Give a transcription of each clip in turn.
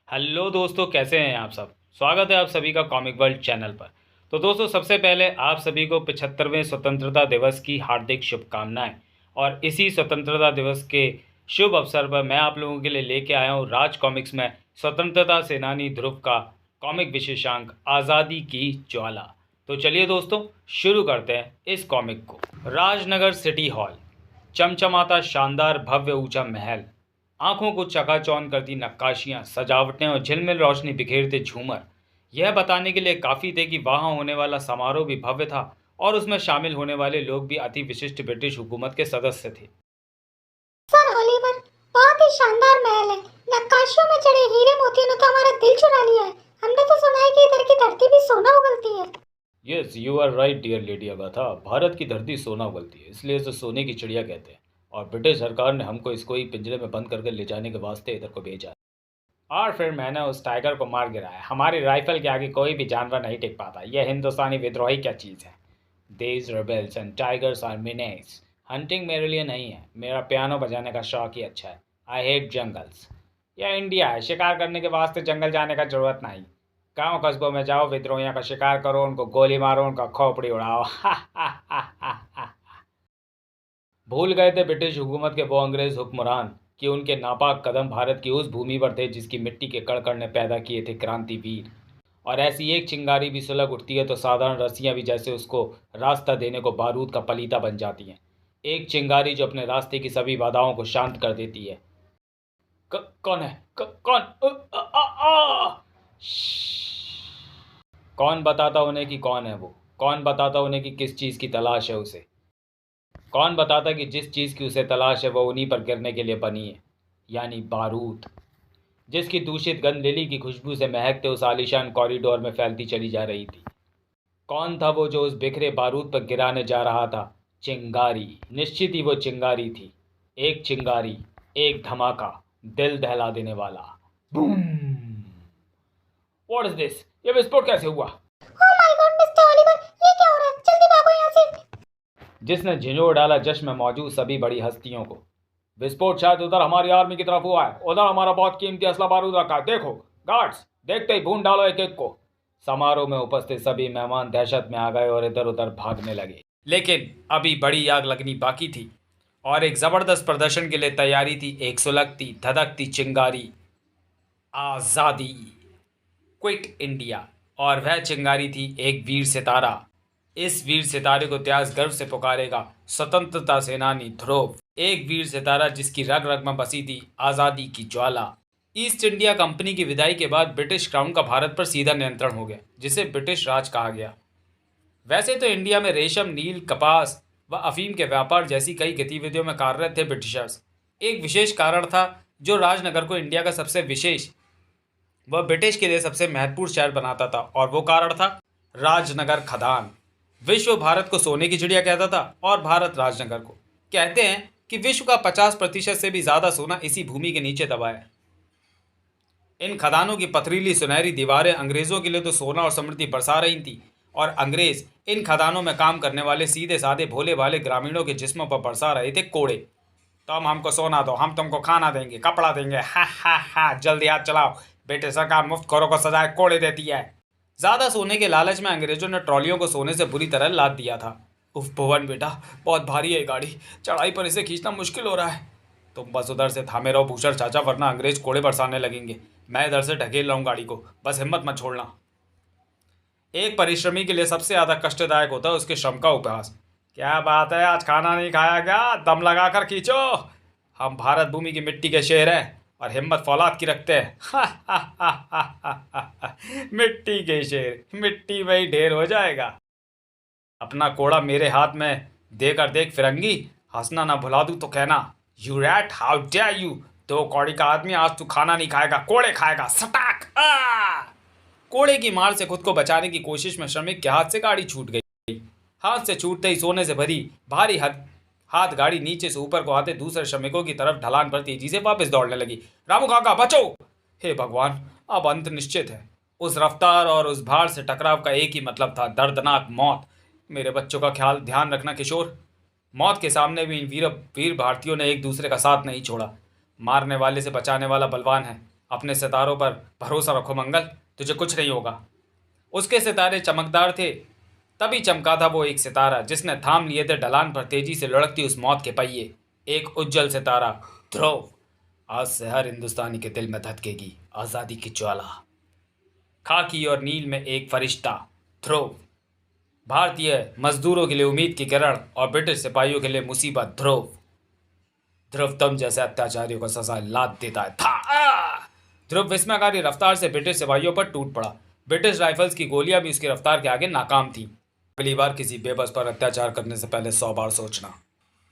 Hello दोस्तों, कैसे हैं आप सब। स्वागत है आप सभी का कॉमिक वर्ल्ड चैनल पर। तो दोस्तों, सबसे पहले आप सभी को 75वें स्वतंत्रता दिवस की हार्दिक शुभकामनाएं। और इसी स्वतंत्रता दिवस के शुभ अवसर पर मैं आप लोगों के लिए लेके आया हूं राज कॉमिक्स में स्वतंत्रता सेनानी ध्रुव का कॉमिक विशेषांक आज़ादी की ज्वाला। तो चलिए दोस्तों, शुरू करते हैं इस कॉमिक को। राजनगर सिटी हॉल, चमचमाता शानदार भव्य ऊंचा महल, आंखों को चकाचौंध करती नक्काशियां, सजावटें और झिलमिल रोशनी बिखेरते झूमर यह बताने के लिए काफ़ी थे कि वहां होने वाला समारोह भी भव्य था और उसमें शामिल होने वाले लोग भी अति विशिष्ट ब्रिटिश हुकूमत के सदस्य थे। सर ओलिवर, बहुत ही शानदार महल है। नक्काशियों में जड़े हीरे मोतियों ने तो हमारा दिल चुरा लिया है। हमने तो सुना है कि इधर की धरती भी सोना उगलती है। Yes, you are right dear lady Agatha. Bharat की धरती सोना उगलती है, इसलिए इसे सोने की चिड़िया कहते हैं। और ब्रिटिश सरकार ने हमको इसको ही पिंजरे में बंद करके ले जाने के वास्ते इधर को भेजा है। और फिर मैंने उस टाइगर को मार गिराया। हमारी राइफल के आगे कोई भी जानवर नहीं टिक पाता। यह हिंदुस्तानी विद्रोही क्या चीज़ है। These rebels and tigers are menace. Hunting मेरे लिए नहीं है, मेरा पियानो बजाने का शौक ही अच्छा है। I hate jungles. यह इंडिया है, शिकार करने के वास्ते जंगल जाने का जरूरत नहीं। गांव कस्बों में जाओ, विद्रोहियों का शिकार करो, उनको गोली मारो, उनका खोपड़ी उड़ाओ। भूल गए थे ब्रिटिश हुकूमत के वो अंग्रेज हुक्मरान कि उनके नापाक कदम भारत की उस भूमि पर थे जिसकी मिट्टी के कण ने पैदा किए थे क्रांतिवीर। और ऐसी एक चिंगारी भी सुलग उठती है तो साधारण रस्सियां भी जैसे उसको रास्ता देने को बारूद का पलीता बन जाती हैं। एक चिंगारी जो अपने रास्ते की सभी बाधाओं को शांत कर देती है। कौन है? कौन? कौन बताता उन्हें कि कौन है वो? कौन बताता उन्हें कि किस चीज़ की तलाश है उसे? कौन बताता कि जिस चीज़ की उसे तलाश है वो उन्हीं पर गिरने के लिए बनी है, यानी बारूद, जिसकी दूषित गंध लिली की खुशबू से महकते उस आलीशान कॉरिडोर में फैलती चली जा रही थी। कौन था वो जो उस बिखरे बारूद पर गिराने जा रहा था? चिंगारी। निश्चित ही वो चिंगारी थी। एक चिंगारी, एक धमाका, दिल दहला देने वाला। बूम! What is this? ये विस्फोट कैसे हुआ? Oh my God mister Oliver, ये क्या हो रहा है? जल्दी भागो यहाँ से। जिसने झिंझोर डाला जश्न में मौजूद सभी बड़ी हस्तियों को। विस्फोट शायद उधर हमारी आर्मी की तरफ हुआ है। उधर हमारा बहुत कीमती असला बारूद रखा है। देखो गार्ड्स, देखते ही भून डालो एक एक को। समारोह में उपस्थित सभी मेहमान दहशत में आ गए और इधर उधर भागने लगे। लेकिन अभी बड़ी आग लगनी बाकी थी और एक जबरदस्त प्रदर्शन के लिए तैयारी थी। एक सुलगती धधकती चिंगारी, आज़ादी, क्विट इंडिया। और वह चिंगारी थी एक वीर सितारा। इस वीर सितारे को त्याग गर्व से पुकारेगा स्वतंत्रता सेनानी ध्रुव। एक वीर सितारा जिसकी रग रग में बसी थी आज़ादी की ज्वाला। ईस्ट इंडिया कंपनी की विदाई के बाद ब्रिटिश क्राउन का भारत पर सीधा नियंत्रण हो गया, जिसे ब्रिटिश राज कहा गया। वैसे तो इंडिया में रेशम, नील, कपास व अफीम के व्यापार जैसी कई गतिविधियों में कार्यरत थे ब्रिटिशर्स। एक विशेष कारण था जो राजनगर को इंडिया का सबसे विशेष वह ब्रिटिश के लिए सबसे महत्वपूर्ण शहर बनाता था, और वो कारण था राजनगर खदान। विश्व भारत को सोने की चिड़िया कहता था और भारत राजनगर को। कहते हैं कि विश्व का 50% से भी ज़्यादा सोना इसी भूमि के नीचे दबा है। इन खदानों की पथरीली सुनहरी दीवारें अंग्रेज़ों के लिए तो सोना और समृद्धि बरसा रही थी, और अंग्रेज़ इन खदानों में काम करने वाले सीधे साधे भोले भाले ग्रामीणों के जिस्मों पर बरसा रहे थे कोड़े। तुम हमको सोना दो, हम तुमको खाना देंगे, कपड़ा देंगे, हा हा हा, जल्दी हाथ चलाओ, बेटे सरकार मुफ्तखोरों को सजाए कोड़े देती है। ज़्यादा सोने के लालच में अंग्रेजों ने ट्रॉलियों को सोने से बुरी तरह लाद दिया था। उफ भुवन बेटा, बहुत भारी है गाड़ी, चढ़ाई पर इसे खींचना मुश्किल हो रहा है। तुम बस उधर से थामे रहो भूषण चाचा, वरना अंग्रेज कोड़े बरसाने लगेंगे। मैं इधर से ढकेल रहा हूँ गाड़ी को, बस हिम्मत मत छोड़ना। एक परिश्रमी के लिए सबसे ज़्यादा कष्टदायक होता है उसके श्रम का उपहास। क्या बात है, आज खाना नहीं खाया क्या? दम लगा कर खींचो। हम भारत भूमि की मिट्टी के शेर हैं और हिम्मत फौलाद की रखते हैं। मिट्टी के शेर, मिट्टी में ही ढेर हो जाएगा। अपना कोड़ा मेरे हाथ में देकर देख फिरंगी, हंसना ना भुला दूं तो कहना, you rat, how dare you. 2 कौड़ी का आदमी, आज तू खाना नहीं खाएगा, कोड़े खाएगा, सटाक। कोड़े की मार से खुद को बचाने की कोशिश में श्रमिक के हाथ से गाड़ी छूट गई। हाथ से छूटते ही सोने से भरी भारी हाथ गाड़ी नीचे से ऊपर को आते दूसरे श्रमिकों की तरफ ढलान पर तेजी से वापस दौड़ने लगी। रामू काका बचो! हे भगवान, अब अंत निश्चित है। उस रफ्तार और उस भार से टकराव का एक ही मतलब था, दर्दनाक मौत। मेरे बच्चों का ख्याल ध्यान रखना किशोर। मौत के सामने भी इन वीर भारतीयों ने एक दूसरे का साथ नहीं छोड़ा। मारने वाले से बचाने वाला बलवान है, अपने सितारों पर भरोसा रखो मंगल, तुझे कुछ नहीं होगा। उसके सितारे चमकदार थे। तभी चमका था वो एक सितारा जिसने थाम लिए थे ढलान पर तेजी से लुढ़कती उस मौत के पहिए। एक उज्जवल सितारा, ध्रुव। आज से हर हिंदुस्तानी के दिल में धधकेगी आज़ादी की ज्वाला। खाकी और नील में एक फरिश्ता, ध्रुव। भारतीय मजदूरों के लिए उम्मीद की किरण और ब्रिटिश सिपाहियों के लिए मुसीबत, ध्रुव। ध्रुव तुम जैसे अत्याचारियों को सजा लाद देता है था। ध्रुव विस्मयकारी रफ्तार से ब्रिटिश सिपाहियों पर टूट पड़ा। ब्रिटिश राइफल्स की गोलियां भी उसकी रफ्तार के आगे नाकाम थी। अगली बार किसी बेबस पर अत्याचार करने से पहले 100 बार सोचना।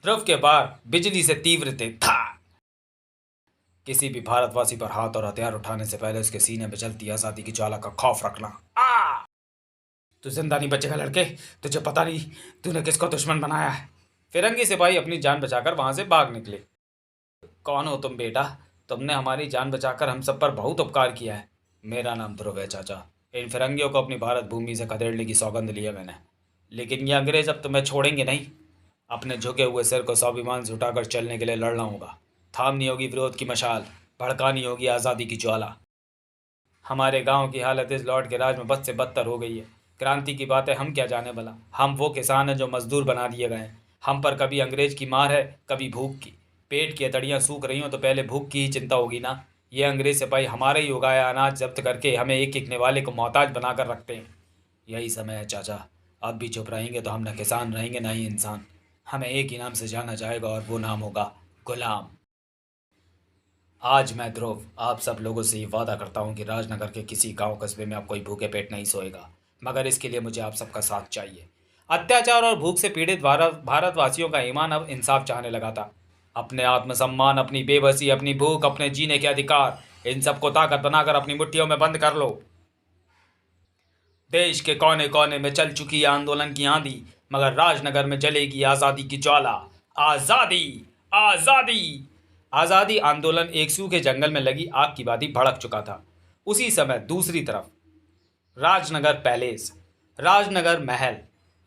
ध्रुव के बार बिजली से तीव्र थे था। किसी भी भारतवासी पर हाथ और हथियार उठाने से पहले उसके सीने में जलती आजादी की ज्वाला का खौफ रखना। तू जिंदा नहीं बचेगा लड़के, तुझे पता नहीं तूने किसको दुश्मन बनाया है। फिरंगी सिपाही अपनी जान बचाकर वहां से भाग निकले। कौन हो तुम बेटा? तुमने हमारी जान बचाकर हम सब पर बहुत उपकार किया है। मेरा नाम ध्रुव है चाचा। इन फिरंगियों को अपनी भारत भूमि से खदेड़ने की सौगंध ली है मैंने, लेकिन ये अंग्रेज अब तुम्हें छोड़ेंगे नहीं। अपने झुके हुए सिर को स्वाभिमान से उठाकर चलने के लिए लड़ना होगा। थामनी होगी विरोध की मशाल, भड़कानी होगी आज़ादी की ज्वाला। हमारे गांव की हालत इस लॉर्ड के राज में बद से बदतर हो गई है। क्रांति की बातें हम क्या जाने भला। हम वो किसान हैं जो मजदूर बना दिए गए हैं। हम पर कभी अंग्रेज की मार है, कभी भूख की। पेट की अतड़ियाँ सूख रही हों तो पहले भूख की ही चिंता होगी ना। ये अंग्रेज सिपाही हमारे ही उगाया अनाज जब्त करके हमें एक एक निवाले को मोहताज बनाकर रखते हैं। यही समय है चाचा। अब भी चुप रहेंगे तो हम न किसान रहेंगे ना ही इंसान। हमें एक ही नाम से जाना जाएगा और वो नाम होगा गुलाम। आज मैं ध्रुव आप सब लोगों से ये वादा करता हूँ कि राजनगर के किसी गांव कस्बे में अब कोई भूखे पेट नहीं सोएगा, मगर इसके लिए मुझे आप सबका साथ चाहिए। अत्याचार और भूख से पीड़ित भारतवासियों का ईमान अब इंसाफ चाहने लगा था। अपने आत्मसम्मान, अपनी बेबसी, अपनी भूख, अपने जीने के अधिकार, इन सबको ताकत बनाकर अपनी मुट्ठियों में बंद कर लो। देश के कोने कोने में चल चुकी आंदोलन की आंधी, मगर राजनगर में जलेगी आज़ादी की ज्वाला। आज़ादी, आज़ादी। आज़ादी आंदोलन एक सूखे जंगल में लगी आग की भांति भड़क चुका था। उसी समय दूसरी तरफ राजनगर पैलेस, राजनगर महल,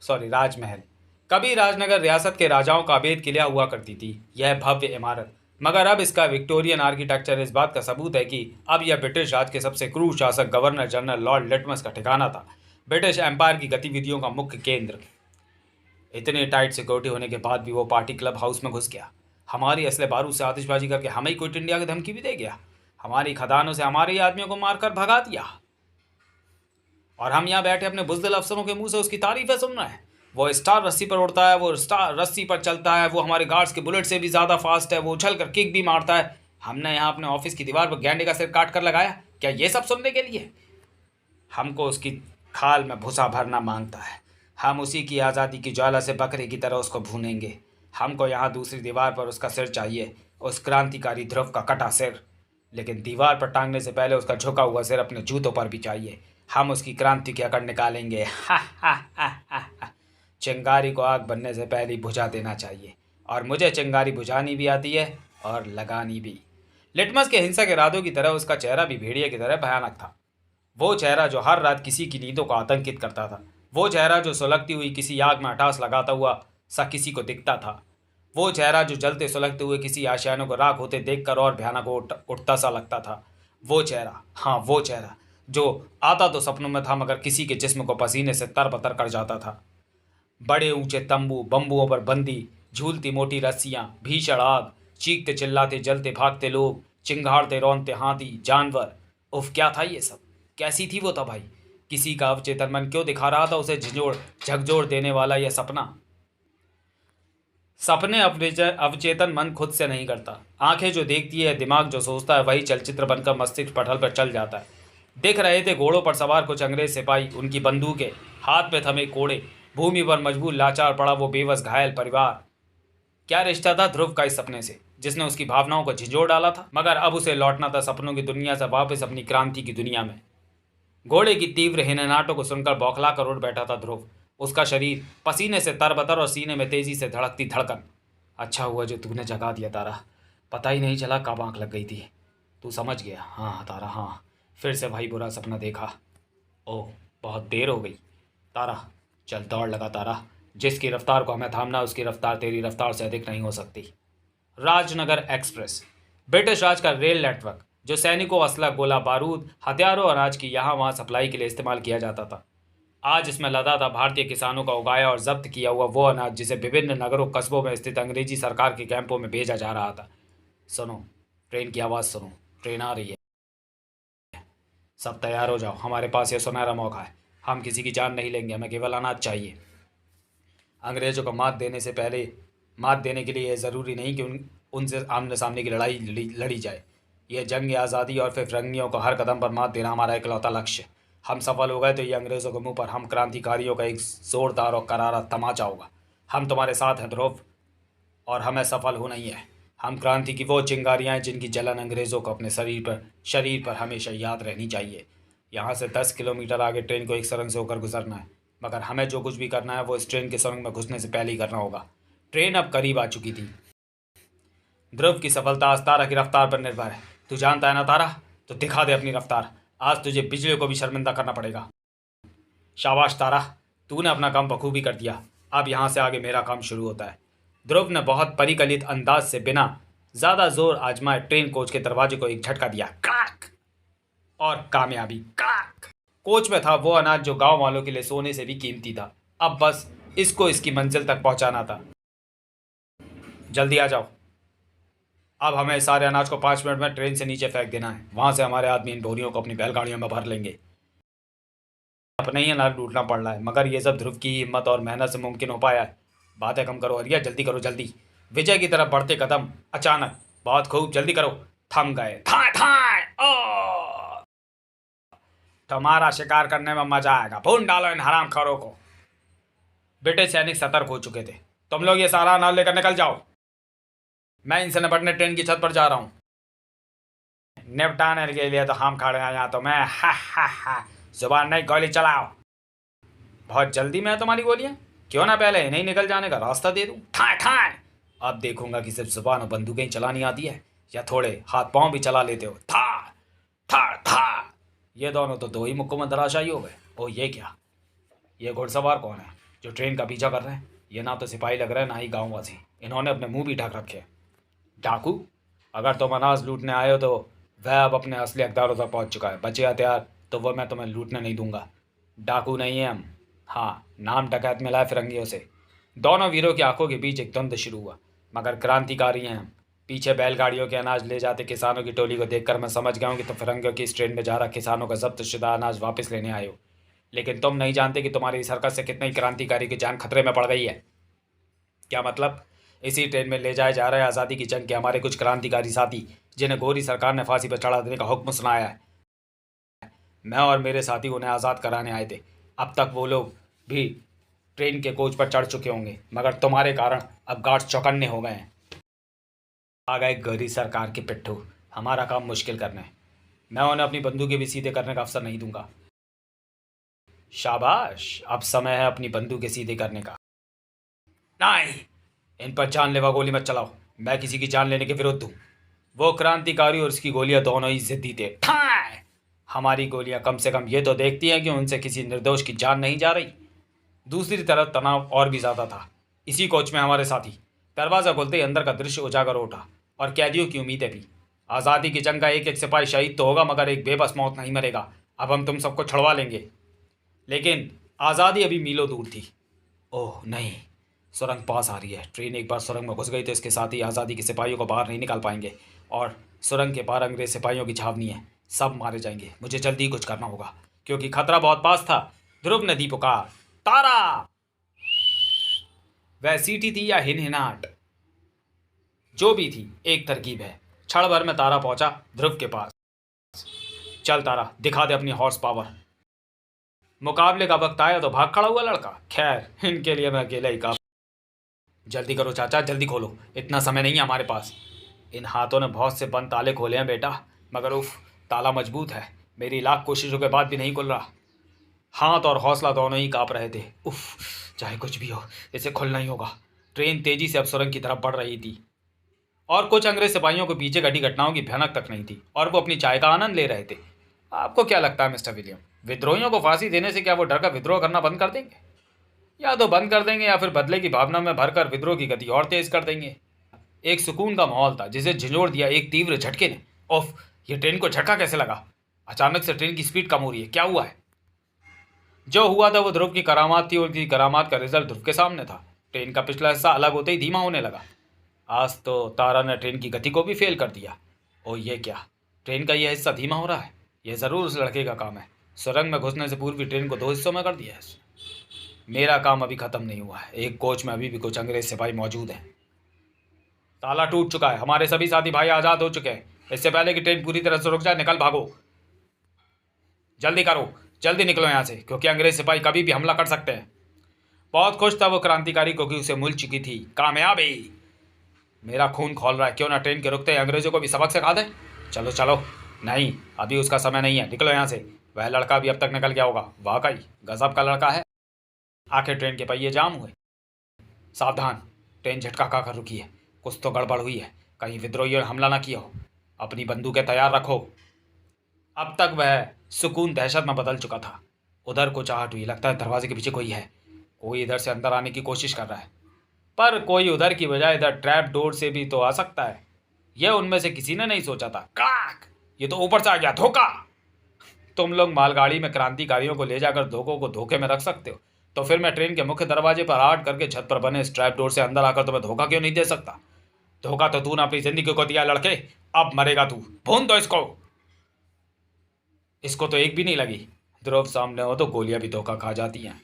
राजमहल। कभी राजनगर रियासत के राजाओं का अभेद किला हुआ करती थी यह भव्य इमारत, मगर अब इसका विक्टोरियन आर्किटेक्चर इस बात का सबूत है कि अब यह ब्रिटिश राज के सबसे क्रूर शासक गवर्नर जनरल लॉर्ड लिटमस का ठिकाना था। ब्रिटिश एम्पायर की गतिविधियों का मुख्य केंद्र। इतने टाइट सिक्योरिटी होने के बाद भी वो पार्टी क्लब हाउस में घुस गया। हमारी असले बारूद से आतिशबाजी करके हमें ही क्विट इंडिया की धमकी भी दे गया। हमारी खदानों से हमारे ही आदमियों को मारकर भगा दिया, और हम यहाँ बैठे अपने बुज़दिल अफसरों के मुंह से उसकी तारीफें सुन रहे हैं। वो स्टार रस्सी पर उड़ता है, वो स्टार रस्सी पर चलता है, वो हमारे गार्ड्स के बुलेट से भी ज़्यादा फास्ट है, वो उछल कर किक भी मारता है। हमने यहाँ अपने ऑफिस की दीवार पर गैंडे का सिर काट कर लगाया, क्या ये सब सुनने के लिए? हमको उसकी खाल में भूसा भरना मांगता है। हम उसी की आज़ादी की ज्वाला से बकरे की तरह उसको भूनेंगे। हमको यहाँ दूसरी दीवार पर उसका सिर चाहिए, उस क्रांतिकारी ध्रुव का कटा सिर। लेकिन दीवार पर टांगने से पहले उसका झुका हुआ सिर अपने जूतों पर भी चाहिए। हम उसकी क्रांति की अकड़ निकालेंगे। चिंगारी को आग बनने से पहले बुझा देना चाहिए, और मुझे चिंगारी बुझानी भी आती है और लगानी भी। लिटमस के हिंसक इरादों की तरह उसका चेहरा भी भेड़िए की तरह भयानक था। वो चेहरा जो हर रात किसी की नींदों को आतंकित करता था। वो चेहरा जो सुलगती हुई किसी आग में अटास लगाता हुआ सा किसी को दिखता था। वो चेहरा जो जलते सुलगते हुए किसी आशियानों को राख होते देखकर और भयानक उठता सा लगता था। वो चेहरा, हाँ वो चेहरा जो आता तो सपनों में था मगर किसी के जिस्म को पसीने से तरबतर कर जाता था। बड़े ऊंचे तंबू, बम्बुओं पर बंदी, झूलती मोटी रस्सियां, भीषण आग, चीखते चिल्लाते जलते भागते लोग, चिंगाड़ते रौनते हाथी, जानवर। उफ, क्या था ये सब? कैसी थी वो तबाही? किसी का अवचेतन मन क्यों दिखा रहा था उसे झकझोर देने वाला यह सपना? सपने अवचेतन मन खुद से नहीं करता। आंखें जो देखती है, दिमाग जो सोचता है, वही चलचित्र बनकर मस्तिष्क पटल पर चल जाता है। दिख रहे थे घोड़ों पर सवार कुछ अंग्रेज सिपाही, उनकी बंदूकें, हाथ में थमे कोड़े, भूमि पर मजबूर लाचार पड़ा वो बेबस घायल परिवार। क्या रिश्ता था ध्रुव का इस सपने से जिसने उसकी भावनाओं को झिझोड़ डाला था? मगर अब उसे लौटना था सपनों की दुनिया से वापस अपनी क्रांति की दुनिया में। घोड़े की तीव्र हिननाटों को सुनकर बौखला कर उठ बैठा था ध्रुव। उसका शरीर पसीने से तरबतर और सीने में तेजी से धड़कती धड़कन। अच्छा हुआ जो तूने जगा दिया तारा, पता ही नहीं चला कब आँख लग गई थी। तू समझ गया? हाँ तारा, हाँ। फिर से भाई बुरा सपना देखा। ओह, बहुत देर हो गई तारा। चल दौड़ लगा तारा। जिसकी रफ्तार को हमें थामना, उसकी रफ्तार तेरी रफ्तार से अधिक नहीं हो सकती। राजनगर एक्सप्रेस, ब्रिटिश राज का रेल नेटवर्क जो सैनिकों, असला, गोला बारूद, हथियारों और अनाज की यहाँ वहाँ सप्लाई के लिए इस्तेमाल किया जाता था, आज इसमें लदा था भारतीय किसानों का उगाया और जब्त किया हुआ वो अनाज जिसे विभिन्न नगरों कस्बों में स्थित अंग्रेजी सरकार के कैंपों में भेजा जा रहा था। सुनो, ट्रेन की आवाज़ सुनो, ट्रेन आ रही है। सब तैयार हो जाओ, हमारे पास ये सुनहरा मौका है। हम किसी की जान नहीं लेंगे, हमें केवल अनाज चाहिए। अंग्रेज़ों को मात देने के लिए यह ज़रूरी नहीं कि उनसे आमने सामने की लड़ाई लड़ी जाए। यह जंग आज़ादी और फिर फिरंगियों को हर कदम पर मात देना हमारा इकलौता लक्ष्य। हम सफल हो गए तो ये अंग्रेज़ों के मुंह पर हम क्रांतिकारियों का एक ज़ोरदार और करारा तमाचा होगा। हम तुम्हारे साथ हैं ध्रुव, और हमें सफल होना ही है। हम क्रांति की वो चिंगारियाँ हैं जिनकी जलन अंग्रेज़ों को अपने शरीर पर हमेशा याद रहनी चाहिए। यहाँ से 10 किलोमीटर आगे ट्रेन को एक सुरंग से होकर गुजरना है, मगर हमें जो कुछ भी करना है वो इस ट्रेन के सुरंग में घुसने से पहले ही करना होगा। ट्रेन अब करीब आ चुकी थी। ध्रुव की सफलता आज तारा की रफ्तार पर निर्भर है। तू जानता है ना तारा, तो दिखा दे अपनी रफ्तार। आज तुझे बिजली को भी शर्मिंदा करना पड़ेगा। शाबाश तारा, तूने अपना काम बखूबी कर दिया। अब यहाँ से आगे मेरा काम शुरू होता है। ध्रुव ने बहुत परिकलित अंदाज से बिना ज़्यादा जोर आजमाए ट्रेन कोच के दरवाजे को एक झटका दिया, क्रैक, और कामयाबी, क्रैक। कोच में था वो अनाज जो गांव वालों के लिए सोने से भी कीमती था। अब बस इसको इसकी मंजिल तक पहुंचाना था। जल्दी आ जाओ, अब हमें सारे अनाज को 5 मिनट में ट्रेन से नीचे फेंक देना है। वहां से हमारे आदमी इन बोरियों को अपनी बैलगाड़ियों में भर लेंगे। अपने ही अनाज लूटना पड़ रहा है, मगर ये सब ध्रुव की हिम्मत और मेहनत से मुमकिन हो पाया है। बातें कम करो अरिया, जल्दी करो जल्दी। विजय की तरफ बढ़ते कदम अचानक, बहुत खूब, जल्दी करो, थम गए। थाए थाए, ओ तुम्हारा शिकार करने में मजा आएगा। भून डालो इन हरामखोरों को। ब्रिटिश सैनिक सतर्क हो चुके थे। तुम लोग ये सारा अनाज लेकर निकल जाओ, मैं इनसे निपटने ट्रेन की छत पर जा रहा हूँ। निपटाने के लिए तो हम खड़े हैं यहाँ, तो मैं हा जुबान नहीं, गोली चलाओ। बहुत जल्दी में है तुम्हारी गोलियां, क्यों ना पहले इन्हें निकल जाने का रास्ता दे दूं। ठाए ठाए, अब देखूंगा कि सिर्फ जुबान और बंदूकें ही चलानी आती है या थोड़े हाथ पांव भी चला लेते हो। था था था, ये दोनों तो दो ही मुक्कों में धराशायी हो गए। ओ ये क्या, ये घुड़सवार कौन है जो ट्रेन का पीछा कर रहे हैं? ये ना तो सिपाही लग रहे हैं ना ही गाँववासी। इन्होंने अपने मुंह भी ढक रखे हैं। डाकू, अगर तुम अनाज लूटने आए हो तो वह अब अपने असली हकदारों तक पहुंच चुका है। बचे हथियार तो वह मैं तुम्हें लूटने नहीं दूंगा। डाकू नहीं है हम, हाँ, नाम डकैत मिला है फिरंगियों से। दोनों वीरों की आंखों के बीच एक द्वंद्व शुरू हुआ, मगर क्रांतिकारी हैं हम। पीछे बैलगाड़ियों के अनाज ले जाते किसानों की टोली को देखकर मैं समझ गया हूँ कि तुम फिरंगियों की इस ट्रेन में जा रहा किसानों का जब्त शुदा अनाज वापस लेने आए हो। लेकिन तुम नहीं जानते कि तुम्हारी इस हरकत से कितने ही क्रांतिकारी की जान खतरे में पड़ गई है। क्या मतलब? इसी ट्रेन में ले जाए जा रहे आज़ादी की जंग के हमारे कुछ क्रांतिकारी साथी, जिन्हें गोरी सरकार ने फांसी पर चढ़ा देने का हुक्म सुनाया है। मैं और मेरे साथी उन्हें आज़ाद कराने आए थे। अब तक वो लोग भी ट्रेन के कोच पर चढ़ चुके होंगे, मगर तुम्हारे कारण अब गार्ड्स चौकन्ने हो गए हैं। आ गए गोरी सरकार के पिट्ठू, हमारा काम मुश्किल करना है। मैं उन्हें अपनी बंदूकें भी सीधे करने का अवसर नहीं दूंगा। शाबाश, अब समय है अपनी बंदूकें सीधे करने का। नहीं, इन पर जानलेवा गोली मत चलाओ। मैं किसी की जान लेने के विरुद्ध हूँ। वो क्रांतिकारी और उसकी गोलियां दोनों ही जिद्दी थे। ठाए! हमारी गोलियां कम से कम ये तो देखती हैं कि उनसे किसी निर्दोष की जान नहीं जा रही। दूसरी तरफ तनाव और भी ज़्यादा था। इसी कोच में हमारे साथी, दरवाज़ा खोलते ही अंदर का दृश्य उजागर हो उठा, और कैदियों की उम्मीदें भी। आज़ादी की जंग का एक एक सिपाही शहीद तो होगा, मगर एक बेबस मौत नहीं मरेगा। अब हम तुम सबको छुड़वा लेंगे, लेकिन आज़ादी अभी मीलों दूर थी। ओह नहीं, सुरंग पास आ रही है। ट्रेन एक बार सुरंग में घुस गई तो इसके साथ ही आज़ादी के सिपाहियों को बाहर नहीं निकाल पाएंगे, और सुरंग के पार अंग्रेज सिपाहियों की छावनी है। सब मारे जाएंगे। मुझे जल्दी कुछ करना होगा क्योंकि खतरा बहुत पास था। ध्रुव ने दी पुकार, तारा! वह सीटी थी या हिनहिनाहट, जो भी थी, एक तरकीब है। क्षण भर में तारा पहुंचा ध्रुव के पास। चल तारा, दिखा दे अपनी हॉर्स पावर। मुकाबले का वक्त आया तो भाग खड़ा हुआ लड़का। खैर, इनके लिए मैं अकेला ही काफी। जल्दी करो चाचा, जल्दी खोलो, इतना समय नहीं है हमारे पास। इन हाथों ने बहुत से बंद ताले खोले हैं बेटा, मगर उफ, ताला मजबूत है। मेरी लाख कोशिशों के बाद भी नहीं खुल रहा। हाथ और हौसला दोनों ही कांप रहे थे। उफ, चाहे कुछ भी हो, इसे खुलना ही होगा। ट्रेन तेजी से अब सुरंग की तरफ बढ़ रही थी, और कुछ अंग्रेज सिपाहियों को पीछे घटी घटनाओं की भयानक तक नहीं थी, और वो अपनी चाय का आनंद ले रहे थे। आपको क्या लगता है मिस्टर विलियम, विद्रोहियों को फांसी देने से क्या वो डर का विद्रोह करना बंद कर देंगे? या तो बंद कर देंगे या फिर बदले की भावना में भरकर विद्रोह की गति और तेज कर देंगे। एक सुकून का माहौल था जिसे झिझोड़ दिया एक तीव्र झटके ने। ओफ, ये ट्रेन को झटका कैसे लगा? अचानक से ट्रेन की स्पीड कम हो रही है, क्या हुआ है? जो हुआ था वो ध्रुव की करामात थी और की करामात का रिजल्ट ध्रुव के सामने था। ट्रेन का पिछला हिस्सा अलग होते ही धीमा होने लगा। आज तो तारा ने ट्रेन की गति को भी फेल कर दिया। ओ ये क्या, ट्रेन का यह हिस्सा धीमा हो रहा है? यह जरूर उस लड़के का काम है। सुरंग में घुसने से पूर्व ही ट्रेन को 2 हिस्सों में कर दिया है। मेरा काम अभी खत्म नहीं हुआ है। एक कोच में अभी भी कुछ अंग्रेज सिपाही मौजूद हैं। ताला टूट चुका है, हमारे सभी साथी भाई आजाद हो चुके हैं। इससे पहले कि ट्रेन पूरी तरह से रुक जाए, निकल भागो, जल्दी करो, जल्दी निकलो यहाँ से, क्योंकि अंग्रेज सिपाही कभी भी हमला कर सकते हैं। बहुत खुश था वो क्रांतिकारी, क्योंकि उसे मिल चुकी थी कामयाबी। मेरा खून खौल रहा है, क्यों ना ट्रेन के रुकते अंग्रेजों को भी सबक सिखा दें। चलो चलो, नहीं अभी उसका समय नहीं है, निकलो यहाँ से। वह लड़का भी अब तक निकल गया होगा, वाकई गजब का लड़का है। आखिर ट्रेन के पहिए जाम हुए। सावधान, ट्रेन झटका खाकर रुकी है, कुछ तो गड़बड़ हुई है, कहीं विद्रोहियों ने हमला ना किया हो। अपनी बंदूकें तैयार रखो। अब तक वह सुकून दहशत में बदल चुका था। उधर को चाहट हुई, लगता है दरवाजे के पीछे कोई है, कोई इधर से अंदर आने की कोशिश कर रहा है। पर कोई उधर की बजाय इधर ट्रैप डोर से भी तो आ सकता है। यह उनमें से किसी ने नहीं सोचा था। क्राक, ये तो ऊपर से आ गया, धोखा। तुम लोग मालगाड़ी में क्रांतिकारियों को ले जाकर धोखों को धोखे में रख सकते हो, तो फिर मैं ट्रेन के मुख्य दरवाजे पर आड़ करके छत पर बने स्ट्रैप डोर से अंदर आकर तुम्हें धोखा क्यों नहीं दे सकता? धोखा तो तूने अपनी जिंदगी को दिया लड़के, अब मरेगा तू, भून दो इसको। इसको तो एक भी नहीं लगी। ध्रुव सामने हो तो गोलियां भी धोखा खा जाती हैं,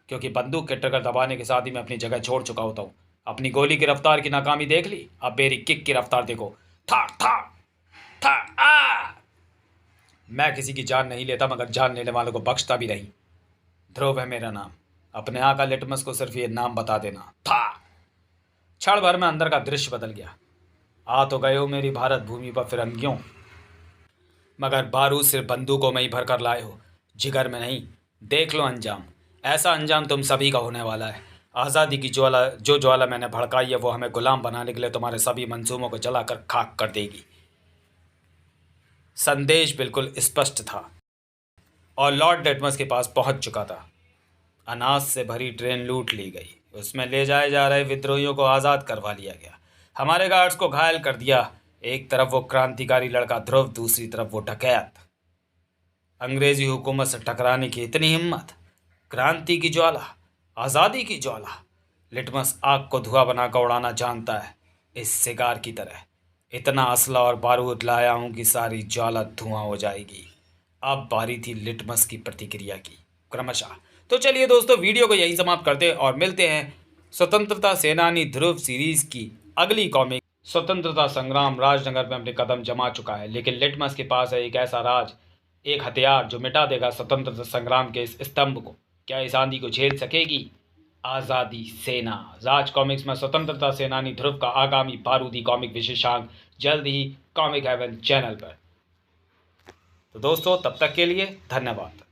क्योंकि बंदूक के ट्रिगर दबाने के साथ ही मैं अपनी जगह छोड़ चुका होता हूँ। अपनी गोली की रफ्तार की नाकामी देख ली, अब मेरी किक की रफ्तार देखो। था था था आ! मैं किसी की जान नहीं लेता, मगर जान लेने वालों को बख्शता भी नहीं। ध्रुव है मेरा नाम, अपने यहाँ का लिटमस को सिर्फ ये नाम बता देना था। क्षण भर में अंदर का दृश्य बदल गया। आ तो गए हो मेरी भारत भूमि पर फिरंगियों, मगर बारूद सिर्फ बंदूकों में ही भर कर लाए हो, जिगर में नहीं। देख लो अंजाम, ऐसा अंजाम तुम सभी का होने वाला है। आज़ादी की ज्वाला, जो ज्वाला मैंने भड़काई है, वो हमें गुलाम बनाने के लिए तुम्हारे सभी मंसूबों को जलाकर खाक कर देगी। संदेश बिल्कुल स्पष्ट था और लॉर्ड डेटमस के पास पहुंच चुका था। अनाज से भरी ट्रेन लूट ली गई, उसमें ले जाए जा रहे विद्रोहियों को आज़ाद करवा लिया गया, हमारे गार्ड्स को घायल कर दिया। एक तरफ वो क्रांतिकारी लड़का ध्रुव, दूसरी तरफ वो डकैत। अंग्रेजी हुकूमत से टकराने की इतनी हिम्मत, क्रांति की ज्वाला, आज़ादी की ज्वाला। लिटमस आग को धुआं बनाकर उड़ाना जानता है, इस शिकार की तरह। इतना असला और बारूद लाया हूं कि सारी ज्वाला धुआं हो जाएगी। अब बारी थी लिटमस की प्रतिक्रिया की, क्रमशः। तो चलिए दोस्तों, वीडियो को यही समाप्त करते हैं और मिलते हैं स्वतंत्रता सेनानी ध्रुव सीरीज की अगली कॉमिक। स्वतंत्रता संग्राम राजनगर में अपने कदम जमा चुका है, लेकिन लिटमस के पास है एक ऐसा राज, एक हथियार जो मिटा देगा स्वतंत्रता संग्राम के इस स्तंभ को। क्या इस आंधी को झेल सकेगी आज़ादी सेना? राज कॉमिक्स में स्वतंत्रता सेनानी ध्रुव का आगामी बारूदी कॉमिक विशेषांक जल्द ही कॉमिक हेवन चैनल पर। तो दोस्तों, तब तक के लिए धन्यवाद।